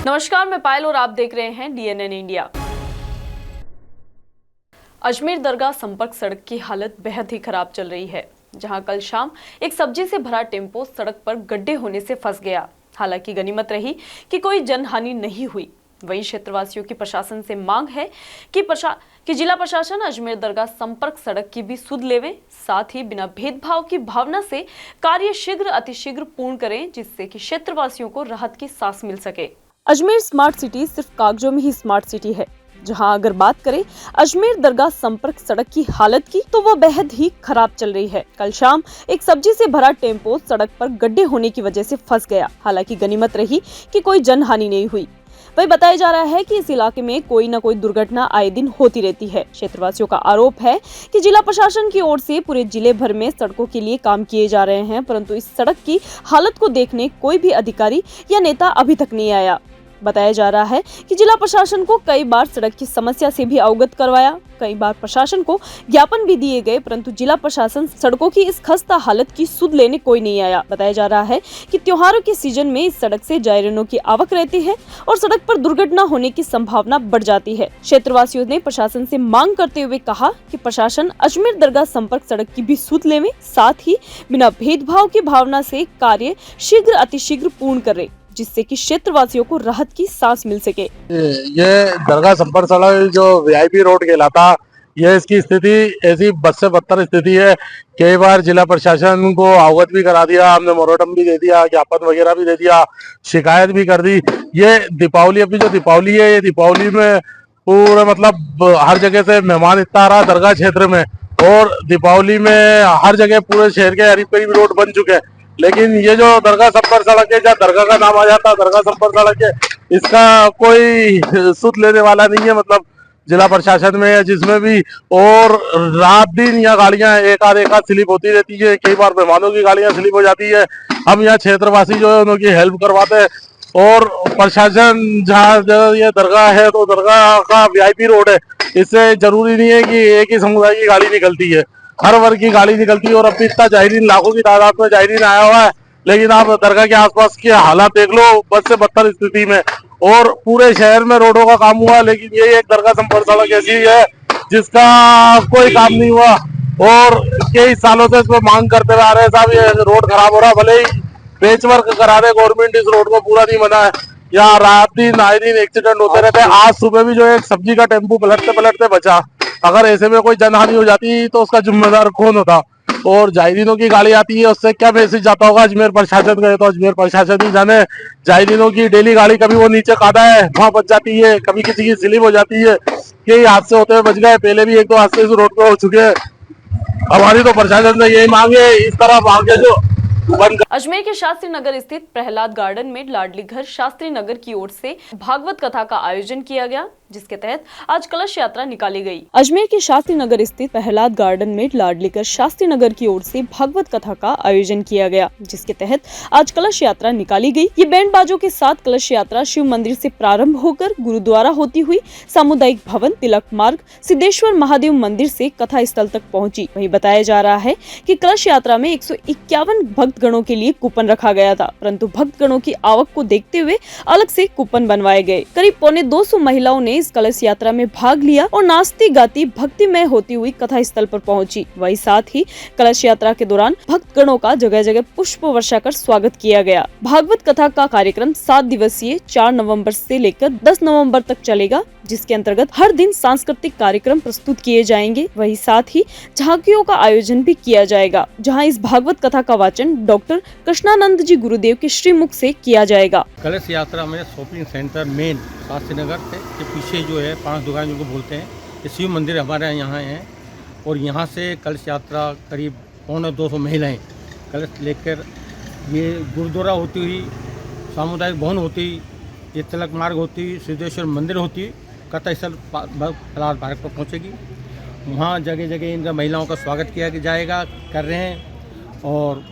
नमस्कार, मैं पायल और आप देख रहे हैं DNN इंडिया। अजमेर दरगाह संपर्क सड़क की हालत बेहद ही खराब चल रही है, जहां कल शाम एक सब्जी से भरा टेम्पो सड़क पर गड्ढे होने से फंस गया। हालांकि गनीमत रही कि कोई जनहानि नहीं हुई। वहीं क्षेत्रवासियों की प्रशासन से मांग है कि जिला प्रशासन अजमेर दरगाह संपर्क सड़क की भी सुध लेवे, साथ ही बिना भेदभाव की भावना से कार्य शीघ्र अतिशीघ्र पूर्ण करें, जिससे कि क्षेत्रवासियों को राहत की सांस मिल सके। अजमेर स्मार्ट सिटी सिर्फ कागजों में ही स्मार्ट सिटी है, जहां अगर बात करें अजमेर दरगाह संपर्क सड़क की हालत की तो वह बेहद ही खराब चल रही है। कल शाम एक सब्जी से भरा टेम्पो सड़क पर गड्ढे होने की वजह से फंस गया। हालांकि गनीमत रही कि कोई जनहानि नहीं हुई। वही बताया जा रहा है कि इस इलाके में कोई न कोई दुर्घटना आए दिन होती रहती है। क्षेत्रवासियों का आरोप है कि जिला प्रशासन की ओर से पूरे जिले भर में सड़कों के लिए काम किए जा रहे हैं, परंतु इस सड़क की हालत को देखने कोई भी अधिकारी या नेता अभी तक नहीं आया। बताया जा रहा है कि जिला प्रशासन को कई बार सड़क की समस्या से भी अवगत करवाया, कई बार प्रशासन को ज्ञापन भी दिए गए, परंतु जिला प्रशासन सड़कों की इस खस्ता हालत की सुध लेने कोई नहीं आया। बताया जा रहा है कि त्योहारों के सीजन में इस सड़क से जायरीनों की आवक रहती है और सड़क पर दुर्घटना होने की संभावना बढ़ जाती है। क्षेत्रवासियों ने प्रशासन से मांग करते हुए कहा कि प्रशासन अजमेर दरगाह संपर्क सड़क की भी सुध लेवे, साथ ही बिना भेदभाव की भावना से कार्य शीघ्र अतिशीघ्र पूर्ण करे, जिससे कि क्षेत्रवासियों को राहत की सांस मिल सके। ये दरगाह संपर्क सड़क जो VIP रोड कहलाता, ये इसकी स्थिति ऐसी बद से बदतर स्थिति है। कई बार जिला प्रशासन को अवगत भी करा दिया, हमने मोरेटम भी दे दिया, ज्ञापन वगैरह भी दे दिया, शिकायत भी कर दी। ये दीपावली, अभी जो दीपावली है, ये दीपावली में पूरे मतलब हर जगह से मेहमान इतना आ रहा दरगाह क्षेत्र में, और दीपावली में हर जगह पूरे शहर के करीब करीब रोड बन चुके हैं। लेकिन ये जो दरगाह संपर्क सड़क है, जहाँ दरगाह का नाम आ जाता है दरगाह संपर्क सड़क है, इसका कोई सुध लेने वाला नहीं है, मतलब जिला प्रशासन में, जिसमें भी। और रात दिन यहाँ गाड़ियां एक आध स्लिप होती रहती है, कई बार मेहमानों की गाड़ियां स्लिप हो जाती है। हम यहाँ क्षेत्रवासी जो है उनकी हेल्प करवाते हैं, और प्रशासन जहाँ ये दरगाह है तो दरगाह का VIP रोड है, इससे जरूरी नहीं है कि एक ही समुदाय की गाड़ी निकलती है, हर वर्ग की गाड़ी निकलती है। और अब इतना जायरीन, लाखों की तादाद में जायरीन आया हुआ है, लेकिन आप दरगाह के आसपास के हालात देख लो, बद से बदतर स्थिति में। और पूरे शहर में रोडों का काम हुआ, लेकिन ये एक दरगाह संपर्क सड़क ऐसी है जिसका कोई काम नहीं हुआ, और कई सालों से इसमें मांग करते हुए आ रहे हैं, साहब ये रोड खराब हो रहा है, भले ही पेच वर्क करा दे गवर्नमेंट, इस रोड को पूरा नहीं बना है। यहाँ रात दिन आए दिन एक्सीडेंट होते रहते हैं। आज सुबह भी जो एक सब्जी का टेम्पो पलटते पलटते बचा, अगर ऐसे में कोई जनहानि हो जाती तो उसका जिम्मेदार कौन होता। और जायरीनों की गाड़ी आती है, उससे क्या मैसेज जाता होगा अजमेर प्रशासन का, तो अजमेर प्रशासन ही जाने। जायरीनों की डेली गाड़ी, कभी वो नीचे काटा है वहां बच जाती है, कभी किसी की स्लिप हो जाती है, यही हादसे होते हुए बच गए। पहले भी एक दो हादसे इस रोड पे हो चुके हैं। हमारी तो प्रशासन से यही मांगे, इस तरफ आगे जो अजमेर के शास्त्री नगर स्थित प्रहलाद गार्डन में लाडली घर शास्त्री नगर की ओर से भागवत कथा का आयोजन किया गया, जिसके तहत आज कलश यात्रा निकाली गई। अजमेर के शास्त्री नगर स्थित प्रहलाद गार्डन में लाडली घर शास्त्री नगर की ओर से भागवत कथा का आयोजन किया गया, जिसके तहत आज कलश यात्रा निकाली गई। ये बैंड बाजों के साथ कलश यात्रा शिव मंदिर से प्रारंभ होकर गुरुद्वारा होती हुई सामुदायिक भवन, तिलक मार्ग, सिद्धेश्वर महादेव मंदिर से कथा स्थल तक पहुंची। वहीं बताया जा रहा है कि कलश यात्रा में 151 भक्तगणों के लिए कूपन रखा गया था, परंतु भक्तगणों की आवक को देखते हुए अलग से कूपन बनवाए गए। करीब 250 महिलाओं ने इस कलश यात्रा में भाग लिया और नाचती गाती भक्तिमय होती हुई कथा स्थल पर पहुंची। वही साथ ही कलश यात्रा के दौरान भक्तगणों का जगह जगह पुष्प वर्षा कर स्वागत किया गया। भागवत कथा का कार्यक्रम 7 दिवसीय 4 नवंबर से लेकर 10 नवंबर तक चलेगा, जिसके अंतर्गत हर दिन सांस्कृतिक कार्यक्रम प्रस्तुत किए जाएंगे। वही साथ ही झांकियों का आयोजन भी किया जाएगा, जहां इस भागवत कथा का वाचन डॉक्टर कृष्णानंद जी गुरुदेव के श्रीमुख से किया जाएगा। कलश यात्रा में shopping centre main Shastri Nagar के पीछे जो है 5 दुकान जिनको बोलते हैं, ये शिव मंदिर हमारे यहाँ है। और यहाँ से कलश यात्रा करीब 250 महिलाएं कलश लेकर ये गुरुद्वारा होती हुई, सामुदायिक भवन होती, ये तिलक मार्ग होती, सिद्धेश्वर मंदिर होती, कथा स्थल प्रहलाद पार्क पर पहुँचेगी। वहाँ जगह जगह इनका महिलाओं का स्वागत किया जाएगा, कर रहे हैं। और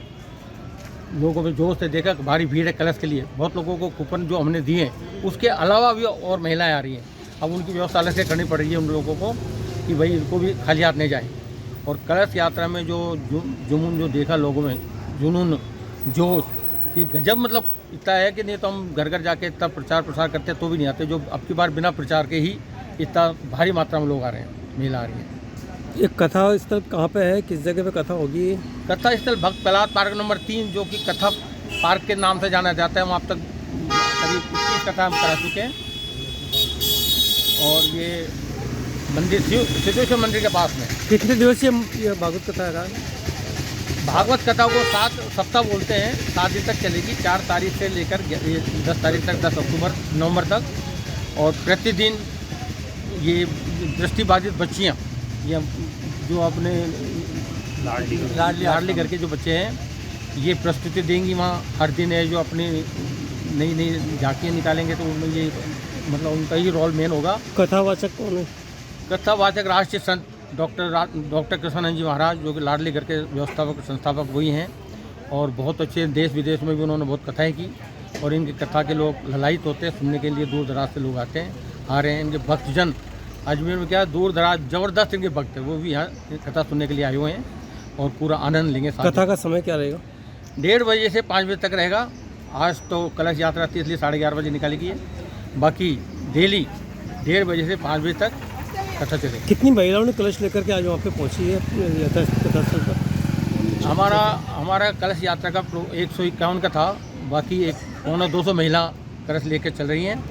लोगों में जोश से देखा भारी भीड़ है कलश के लिए। बहुत लोगों को कूपन जो हमने दिए हैं, उसके अलावा भी और महिलाएं आ रही हैं। अब उनकी व्यवस्था अलग से करनी पड़ रही है उन लोगों को कि भाई इनको भी खाली हाथ नहीं जाए। और कलश यात्रा में जो जुनून जो देखा लोगों में, जुनून जोश कि गजब, मतलब इतना है कि नहीं तो हम घर घर जाके इतना प्रचार प्रसार करते तो भी नहीं आते, जो अब की बार बिना प्रचार के ही इतना भारी मात्रा में लोग आ रहे हैं, महिला आ रही है। ये कथा स्थल कहाँ पे है, किस जगह पे कथा होगी? कथा स्थल भक्त प्रहलाद पार्क नंबर 3, जो कि कथा पार्क के नाम से जाना जाता है, वहाँ अब तक करीब 21 कथा हम करा चुके हैं। और ये मंदिर सिद्धेश्वर मंदिर के पास में। कितने दिवसीय ये भागवत कथा है? भागवत कथा को 7 सप्ताह बोलते हैं, 7 दिन तक चलेगी, 4 तारीख से लेकर 10 तारीख तक, 10 नवंबर तक। और प्रतिदिन ये दृष्टिबाधित बच्चियाँ, ये जो अपने लाडली करके जो बच्चे हैं, ये प्रस्तुति देंगी वहाँ हर दिन है, जो अपनी नई नई झांकियाँ निकालेंगे, तो उनमें ये मतलब उनका ही रोल मेन होगा। कथावाचक कौन है? कथावाचक राष्ट्रीय संत डॉक्टर कृष्णानंद जी महाराज, जो कि लाडली घर के व्यवस्थापक संस्थापक वही हैं, और बहुत अच्छे देश विदेश में भी उन्होंने बहुत कथाएं की, और इनकी कथा के लोग ललायित होते हैं, सुनने के लिए दूर दराज से लोग आते हैं, आ रहे हैं। इनके भक्तजन अजमेर में क्या दूर दराज जबरदस्त इनके भक्त है, वो भी यहाँ कथा सुनने के लिए आए हुए हैं और पूरा आनंद लेंगे। कथा का समय क्या रहेगा? 1:30 बजे से 5 बजे तक रहेगा। आज तो कलश यात्रा थी, इसलिए 11:30 बजे निकाली गई है। बाकी डेली 1:30 बजे से 5 बजे तक कथा चलेगी। कितनी महिलाओं ने कलश लेकर के आज वहाँ पे पहुँची है कथा स्थल पर? हमारा कलश यात्रा का 151 का था, बाकी 100-200 महिला कलश लेकर चल रही हैं,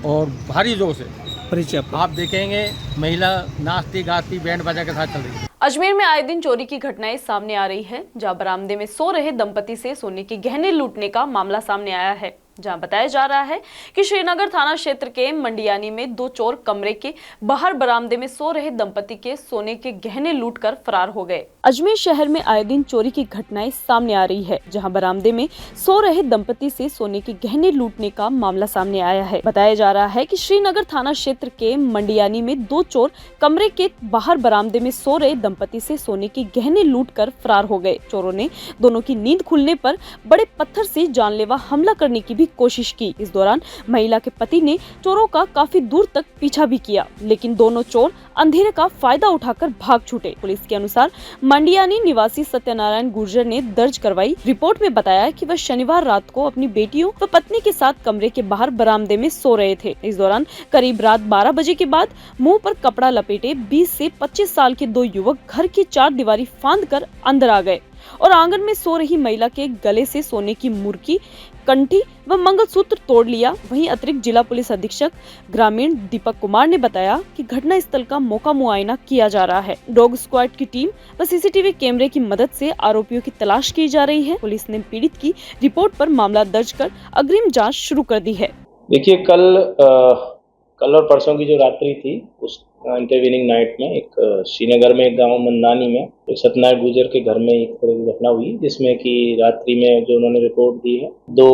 और भारी जोर से परिचय आप देखेंगे महिला नाचती गाती बैंड बाजा के साथ चल रही है। अजमेर में आए दिन चोरी की घटनाएं सामने आ रही है, जहां बरामदे में सो रहे दंपति से सोने के गहने लूटने का मामला सामने आया है। जहां बताया जा रहा है कि श्रीनगर थाना क्षेत्र के मंडियानी में 2 चोर कमरे के बाहर बरामदे में सो रहे दंपति के सोने के गहने लूटकर फरार हो गए। अजमेर शहर में आए दिन चोरी की घटनाएं सामने आ रही है, जहां बरामदे में सो रहे दंपति से सोने के गहने लूटने का मामला सामने आया है। बताया जा रहा है कि श्रीनगर थाना क्षेत्र के मंडियानी में 2 चोर कमरे के बाहर बरामदे में सो रहे दंपति से सोने के गहने लूटकर फरार हो गए। चोरों ने दोनों की नींद खुलने पर बड़े पत्थर से जानलेवा हमला करने की भी कोशिश की। इस दौरान महिला के पति ने चोरों का काफी दूर तक पीछा भी किया, लेकिन दोनों चोर अंधेरे का फायदा उठाकर भाग छूटे। पुलिस के अनुसार मंडियानी निवासी सत्यनारायण गुर्जर ने दर्ज करवाई रिपोर्ट में बताया कि वह शनिवार रात को अपनी बेटियों व पत्नी के साथ कमरे के बाहर बरामदे में सो रहे थे। इस दौरान करीब रात 12 बजे के बाद मुंह पर कपड़ा लपेटे 20 से 25 साल के 2 युवक घर की 4 दीवारी फांदकर अंदर आ गए और आंगन में सो रही महिला के गले से सोने की मुर्की, कंठी व मंगलसूत्र तोड़ लिया। वहीं अतिरिक्त जिला पुलिस अधीक्षक ग्रामीण दीपक कुमार ने बताया कि घटना स्थल का मौका मुआयना किया जा रहा है। डॉग स्क्वाड की टीम व सीसीटीवी कैमरे की मदद से आरोपियों की तलाश की जा रही है। पुलिस ने पीड़ित की रिपोर्ट पर मामला दर्ज कर अग्रिम जाँच शुरू कर दी है। देखिए, कल और परसों की जो रात्रि थी, उस इंटरवीनिंग नाइट में एक श्रीनगर में एक गांव मंदानी में एक सत्यनारायण गुर्जर के घर में एक तरह की घटना हुई, जिसमें कि रात्रि में जो उन्होंने रिपोर्ट दी है, 2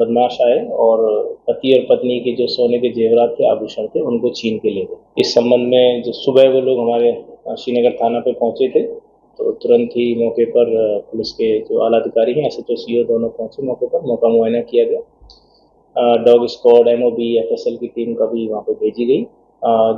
बदमाश आए और पति और पत्नी के जो सोने के जेवरात थे, आभूषण थे, उनको छीन के ले गए। इस संबंध में जो सुबह वो लोग हमारे श्रीनगर थाना पे पहुंचे थे, तो तुरंत ही मौके पर पुलिस के जो आला अधिकारी हैं, SHO CO दोनों पहुंचे मौके पर। मौका मुआयना किया गया। डॉग स्क्वाड, MOB, FSL की टीम का भी वहाँ पे भेजी गई।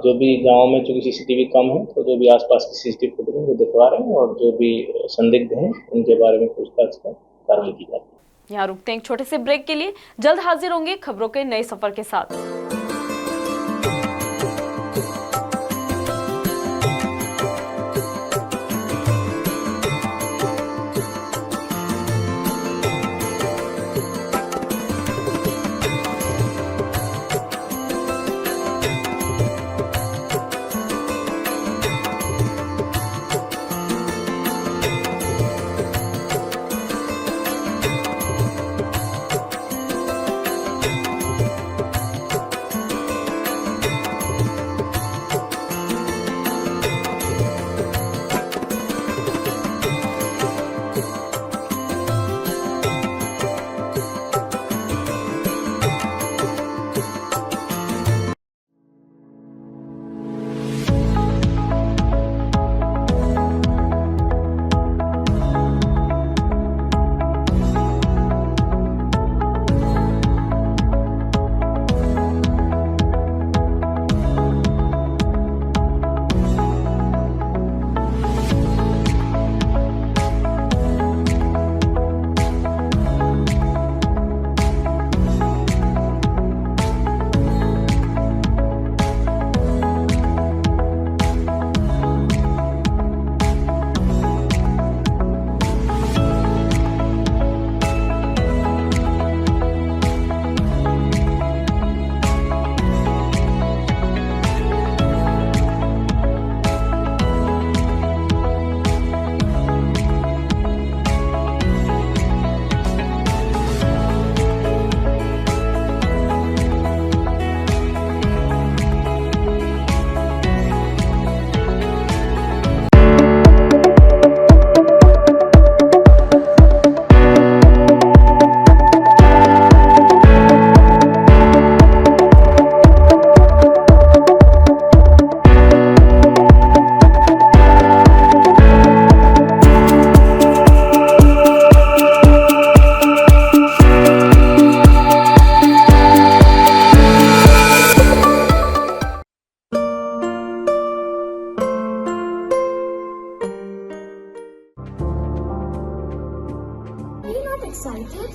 जो भी गांव में चूँकि CCTV कम है, तो जो भी आसपास की CCTV फुटेज वो दिखवा रहे हैं, और जो भी संदिग्ध हैं उनके बारे में पूछताछ कर कार्रवाई की जाती है। यहाँ रुकते हैं एक छोटे से ब्रेक के लिए, जल्द हाजिर होंगे खबरों के नए सफर के साथ। excited?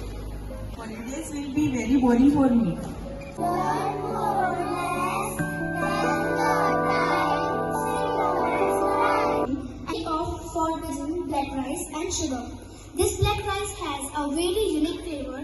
Holidays will be very boring for me. And opt for using black rice and sugar. This black rice has a very unique flavor.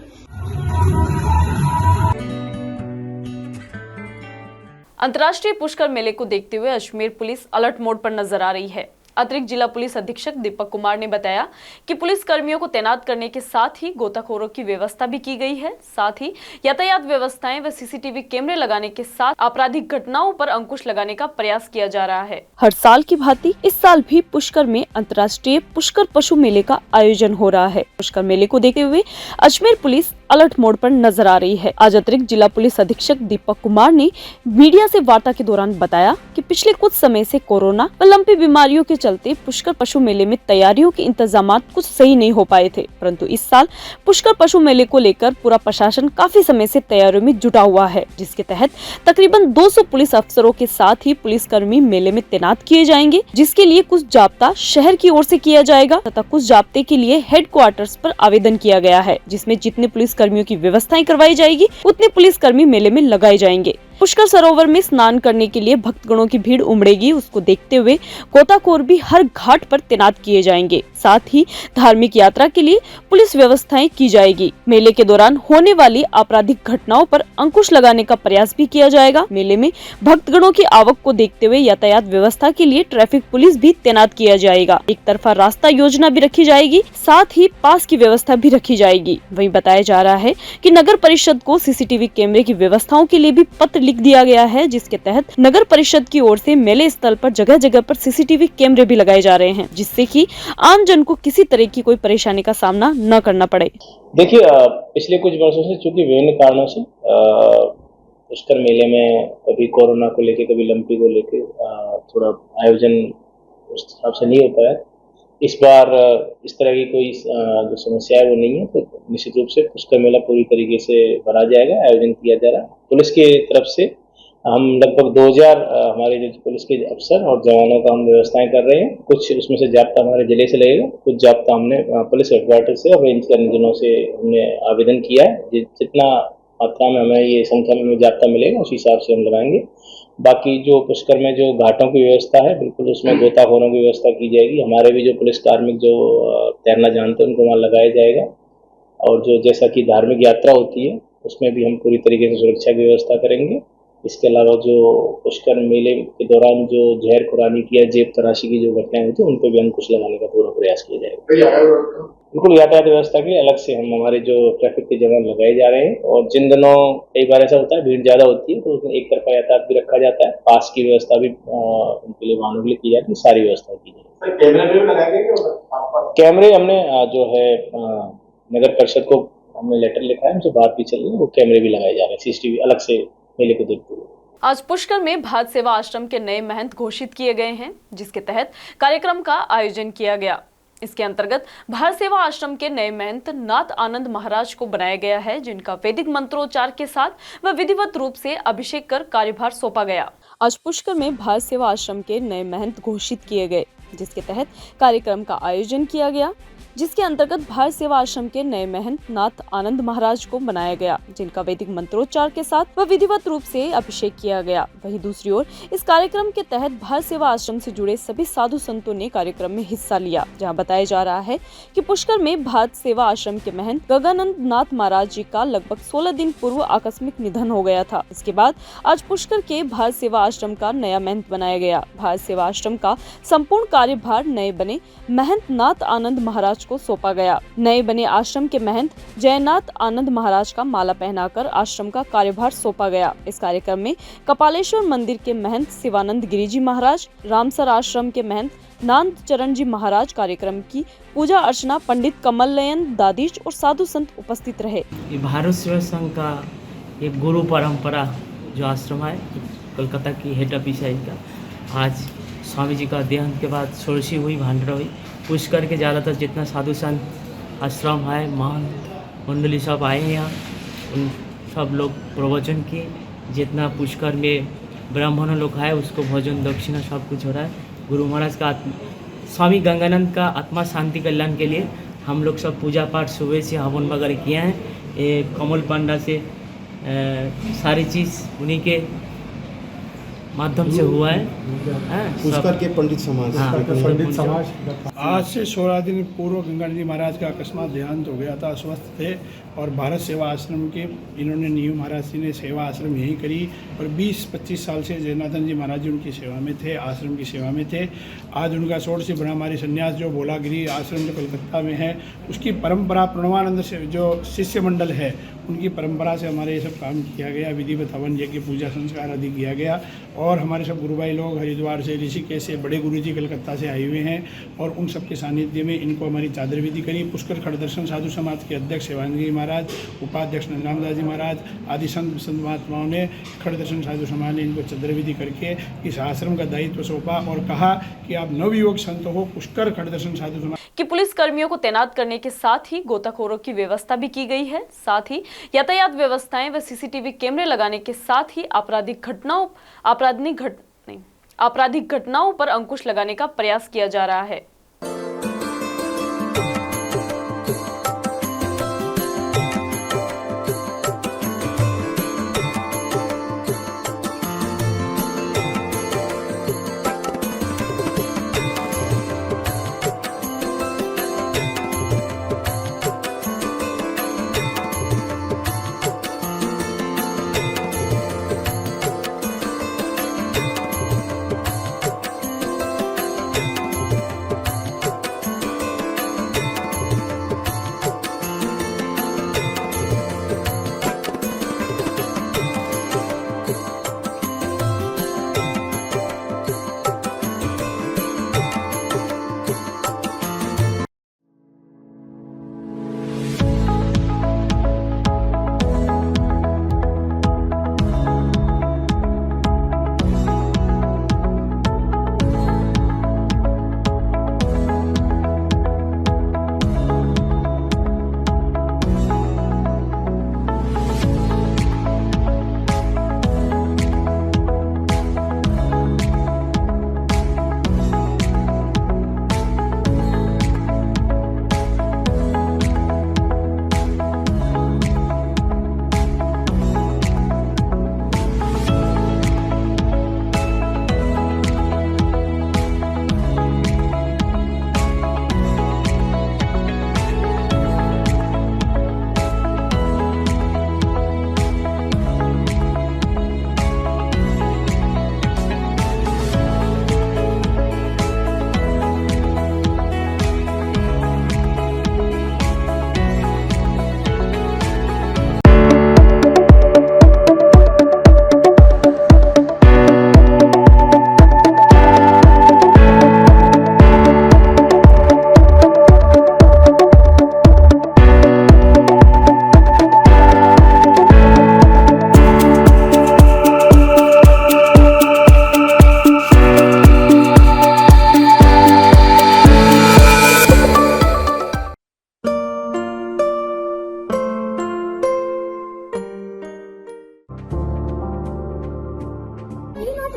अंतर्राष्ट्रीय पुष्कर मेले को देखते हुए अजमेर पुलिस अलर्ट मोड पर नजर आ रही है। अतिरिक्त जिला पुलिस अधीक्षक दीपक कुमार ने बताया कि पुलिस कर्मियों को तैनात करने के साथ ही गोताखोरों की व्यवस्था भी की गई है। साथ ही यातायात व्यवस्थाएं व सीसीटीवी कैमरे लगाने के साथ आपराधिक घटनाओं पर अंकुश लगाने का प्रयास किया जा रहा है। हर साल की भांति इस साल भी पुष्कर में अंतर्राष्ट्रीय पुष्कर पशु मेले का आयोजन हो रहा है। पुष्कर मेले को देखते हुए अजमेर पुलिस अलर्ट मोड पर नजर आ रही है। आज अतिरिक्त जिला पुलिस अधीक्षक दीपक कुमार ने मीडिया से वार्ता के दौरान बताया कि पिछले कुछ समय से कोरोना व लंपी बीमारियों के चलते पुष्कर पशु मेले में तैयारियों के इंतजामात कुछ सही नहीं हो पाए थे, परंतु इस साल पुष्कर पशु मेले को लेकर पूरा प्रशासन काफी समय से तैयारियों में जुटा हुआ है, जिसके तहत तकरीबन 200 पुलिस अफसरों के साथ ही पुलिसकर्मी मेले में तैनात किए जाएंगे, जिसके लिए कुछ जाब्ता शहर की ओर से किया जाएगा तथा कुछ जाब्ते के लिए हेडक्वार्टर्स पर आवेदन किया गया है, जिसमें जितने पुलिस कर्मियों की व्यवस्थाएं करवाई जाएगी उतने पुलिसकर्मी मेले में लगाए जाएंगे। पुष्कर सरोवर में स्नान करने के लिए भक्तगणों की भीड़ उमड़ेगी, उसको देखते हुए गोताखोर भी हर घाट पर तैनात किए जाएंगे। साथ ही धार्मिक यात्रा के लिए पुलिस व्यवस्थाएं की जाएगी। मेले के दौरान होने वाली आपराधिक घटनाओं पर अंकुश लगाने का प्रयास भी किया जाएगा। मेले में भक्तगणों की आवक को देखते हुए यातायात व्यवस्था के लिए ट्रैफिक पुलिस भी तैनात किया जाएगा। एक तरफा रास्ता योजना भी रखी जाएगी, साथ ही पास की व्यवस्था भी रखी जाएगी। वहीं बताया जा रहा है कि नगर परिषद को सीसीटीवी कैमरे की व्यवस्थाओं के लिए भी पत्र लिख दिया गया है, जिसके तहत नगर परिषद की ओर से मेले स्थल पर जगह जगह पर सीसीटीवी कैमरे भी लगाए जा रहे हैं, जिससे कि आम जन को किसी तरह की कोई परेशानी का सामना न करना पड़े। देखिए, पिछले कुछ वर्षों से चूंकि विभिन्न कारणों से पुष्कर मेले में कभी कोरोना को लेके, कभी लंपी को लेके थोड़ा आयोजन उस हिसाब से नहीं हो पाया। इस बार इस तरह की कोई जो समस्या है वो नहीं है, तो निश्चित रूप से पुष्कर मेला पूरी तरीके से भरा जाएगा, आयोजन किया जा रहा है। पुलिस की तरफ से हम लगभग 2000 हमारे जो पुलिस के अफसर और जवानों का हम व्यवस्थाएं कर रहे हैं। कुछ उसमें से जाब्ता हमारे जिले से लगेगा, कुछ जाब्ता हमने पुलिस हेडक्वार्टर से और रेंज के जिलों से हमने आवेदन किया है। जितना मात्रा में हमें ये संख्या में जाब्ता मिलेगा उस हिसाब से हम लगाएंगे। बाकी जो पुष्कर में जो घाटों की व्यवस्था है, बिल्कुल उसमें गोताखोरों की व्यवस्था की जाएगी। हमारे भी जो पुलिस कार्मिक जो तैरना जानते हैं उनको वहाँ लगाया जाएगा। और जो जैसा कि धार्मिक यात्रा होती है उसमें भी हम पूरी तरीके से सुरक्षा की व्यवस्था करेंगे। इसके अलावा जो पुष्कर मेले के दौरान जो जहर खुरानी की या जेब तराशी की जो घटनाएं होती है उन पर भी अंकुश लगाने का पूरा प्रयास किया जाएगा। बिल्कुल यातायात व्यवस्था के लिए अलग से हम हमारे जो ट्रैफिक के जवान लगाए जा रहे हैं। और जिन दिनों कई बार ऐसा होता है भीड़ ज्यादा होती है तो उसमें एक तरफा यातायात भी रखा जाता है, पास की व्यवस्था भी उनके लिए वाहनों के लिए की जाती है, सारी व्यवस्था की जाती है। कैमरे भी लगाएंगे? कैमरे हमने जो है नगर परिषद को हमने लेटर लिखा है, हमसे बात भी चल रही है, वो कैमरे भी लगाए जा रहे हैं सीसीटीवी अलग से मेले को देखते हुए। आज पुष्कर में भारत सेवा आश्रम के नए महंत घोषित किए गए हैं, जिसके तहत कार्यक्रम का आयोजन किया गया। इसके अंतर्गत भारत सेवा आश्रम के नए महंत नाथ आनंद महाराज को बनाया गया है, जिनका वैदिक मंत्रोच्चार के साथ व विधिवत रूप से अभिषेक कर कार्यभार सौंपा गया। आज पुष्कर में भारत सेवा आश्रम के नए महंत घोषित किए गए, जिसके तहत कार्यक्रम का आयोजन किया गया, जिसके अंतर्गत भारत सेवा आश्रम के नए महंत नाथ आनंद महाराज को बनाया गया, जिनका वैदिक मंत्रोच्चार के साथ व विधिवत रूप से अभिषेक किया गया। वहीं दूसरी ओर इस कार्यक्रम के तहत भारत सेवा आश्रम से जुड़े सभी साधु संतों ने कार्यक्रम में हिस्सा लिया, जहां बताया जा रहा है कि पुष्कर में भारत सेवा आश्रम के महंत गगनानंद नाथ महाराज जी का लगभग 16 दिन पूर्व आकस्मिक निधन हो गया था। इसके बाद आज पुष्कर के भारत सेवा आश्रम का नया महंत बनाया गया। भारत सेवा आश्रम का संपूर्ण कार्यभार नए बने महंत नाथ आनंद महाराज को सौंपा गया। नए बने आश्रम के महंत जयनाथ आनंद महाराज का माला पहनाकर आश्रम का कार्यभार सौंपा गया। इस कार्यक्रम में कपालेश्वर मंदिर के महंत शिवानंद गिरिजी महाराज, रामसर आश्रम के महंत नांद चरण जी महाराज कार्यक्रम की पूजा अर्चना पंडित कमल नयन दादीज और साधु संत उपस्थित रहे। ये भारत सेवा संघ का एक गुरु परंपरा जो आश्रम है कोलकाता की हेड ऑफिस है इनका, आज स्वामी जी का देहांत के बाद षोडशी हुई, भांडरा हुई। पुष्कर के ज़्यादातर जितना साधु संत आश्रम है, महंत मंडली सब आए हैं यहाँ, उन सब लोग प्रवचन किए। जितना पुष्कर में ब्राह्मण लोग है उसको भोजन दक्षिणा सब कुछ हो रहा है। गुरु महाराज का स्वामी गंगानंद का आत्मा शांति कल्याण के लिए हम लोग सब पूजा पाठ सुबह से हवन वगैरह किए हैं। ये कमल पांडा से सारी चीज़ उन्हीं के माध्यम से हुआ है। पुष्कर के पंडित समाज पंडित समाज आज से 16 दिन पूर्व गंगाधर जी महाराज का अकस्मात देहांत हो गया था। अस्वस्थ थे और भारत सेवा आश्रम के इन्होंने नींव महाराज जी ने सेवा आश्रम यहीं करी और 20-25 साल से जयनाथन जी महाराज जी उनकी सेवा में थे, आश्रम की सेवा में थे। आज उनका षोडशी ब्रह्मचारी संन्यास जो भोलागिरी आश्रम जो कलकत्ता में है, उसकी परंपरा प्रणवानंद से जो शिष्य मंडल है उनकी परंपरा से हमारे ये सब काम किया गया। विधिवत हवन यज्ञ पूजा संस्कार आदि किया गया और हमारे सब गुरु भाई लोग हरिद्वार से, ऋषिकेश से, बड़े गुरु जी कलकत्ता से आए हुए हैं और उन सबके सानिध्य में इनको हमारी चादर विधि करी। पुष्कर खड़दर्शन साधु समाज के अध्यक्ष शिवानंद जी महाराज, उपाध्यक्ष नंदरामदास जी महाराज आदि संत महात्माओं ने, खड़दर्शन साधु समाज ने इनको चादर विधि करके इस आश्रम का दायित्व सौंपा और कहा कि आप नवयुवक संत हो। पुष्कर खड़दर्शन साधु समाज कि पुलिस कर्मियों को तैनात करने के साथ ही गोताखोरों की व्यवस्था भी की गई है। साथ ही यातायात व्यवस्थाएं व सीसीटीवी कैमरे लगाने के साथ ही आपराधिक घटनाओं पर अंकुश लगाने का प्रयास किया जा रहा है।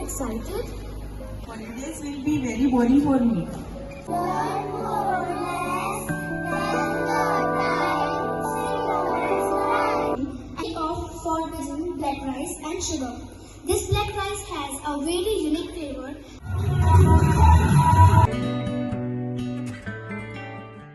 Excited? Holidays will be very boring for me. And of forgotten black rice and sugar. This black rice has a very unique flavor.